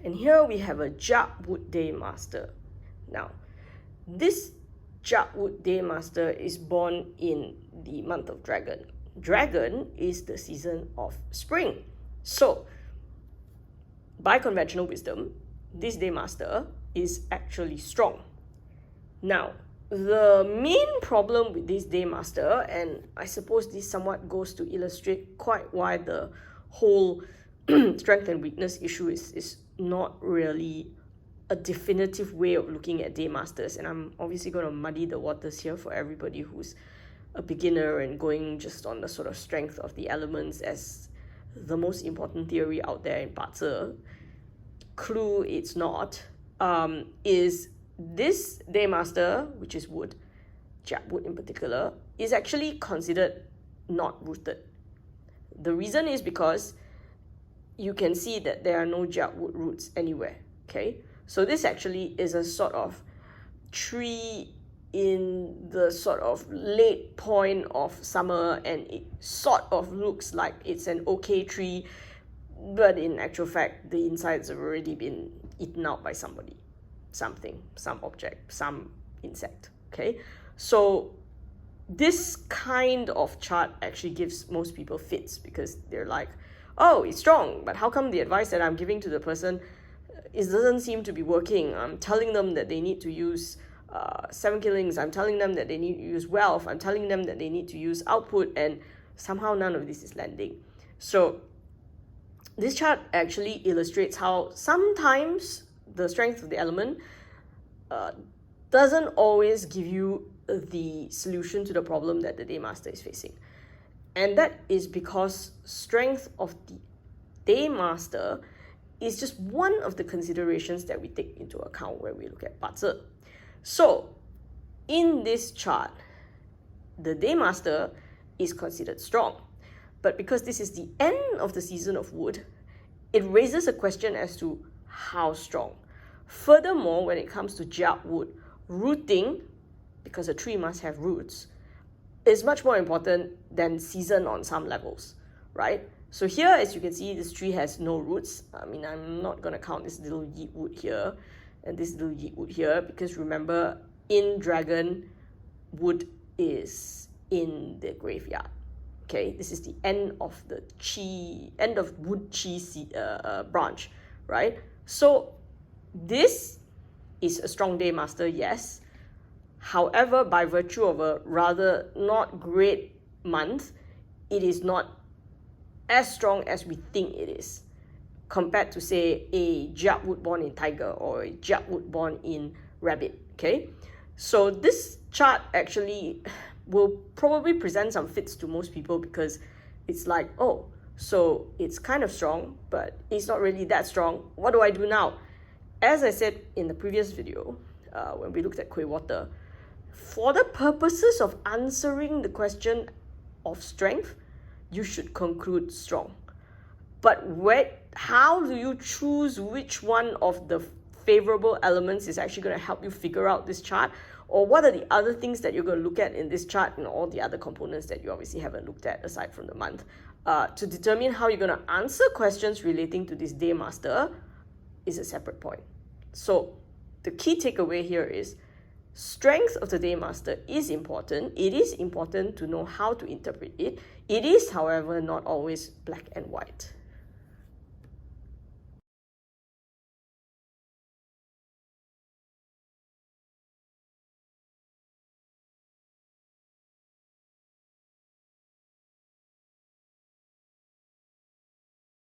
And here we have a Jia Wood Day Master. Now, this Jia Wood Day Master is born in the month of Dragon. Dragon is the season of spring. So, by conventional wisdom, this Day Master is actually strong. Now, the main problem with this Day Master, and I suppose this somewhat goes to illustrate quite why the whole strength and weakness issue is not really a definitive way of looking at Day Masters. And I'm obviously going to muddy the waters here for everybody who's a beginner and going just on the sort of strength of the elements as the most important theory out there in Bazi. Clue it's not, is this Day Master, which is wood, Jia Wood in particular, is actually considered not rooted. The reason is because you can see that there are no Jia Wood roots anywhere, okay? So this actually is a sort of tree in the sort of late point of summer, and it sort of looks like it's an okay tree, but in actual fact, the insides have already been eaten out by somebody, something, some object, some insect, okay? So this kind of chart actually gives most people fits because they're like, oh, it's strong, but how come the advice that I'm giving to the person doesn't seem to be working? I'm telling them that they need to use 7 killings, I'm telling them that they need to use wealth, I'm telling them that they need to use output, and somehow none of this is landing. So this chart actually illustrates how sometimes the strength of the element doesn't always give you the solution to the problem that the Day Master is facing. And that is because strength of the Day Master is just one of the considerations that we take into account when we look at Bazi. So, in this chart, the Day Master is considered strong. But because this is the end of the season of wood, it raises a question as to how strong. Furthermore, when it comes to Jia Wood, rooting, because a tree must have roots, is much more important than season on some levels, right? So here, as you can see, this tree has no roots. I mean, I'm not going to count this little yeet wood here and this little yeet wood here, because remember, in Dragon, wood is in the graveyard. Okay, this is the end of the wood chi branch, right? So this is a strong Day Master, yes. However, by virtue of a rather not great month, it is not as strong as we think it is, compared to, say, a Jia Wood born in Tiger or a Jia Wood born in Rabbit, okay? So this chart actually will probably present some fits to most people because it's like, oh, so it's kind of strong, but it's not really that strong. What do I do now? As I said in the previous video, when we looked at Kueh Water, for the purposes of answering the question of strength, you should conclude strong. But how do you choose which one of the favorable elements is actually going to help you figure out this chart? Or what are the other things that you're going to look at in this chart and all the other components that you obviously haven't looked at aside from the month? To determine how you're going to answer questions relating to this Day Master is a separate point. So the key takeaway here is strength of the Day Master is important. It is important to know how to interpret it. It is, however, not always black and white.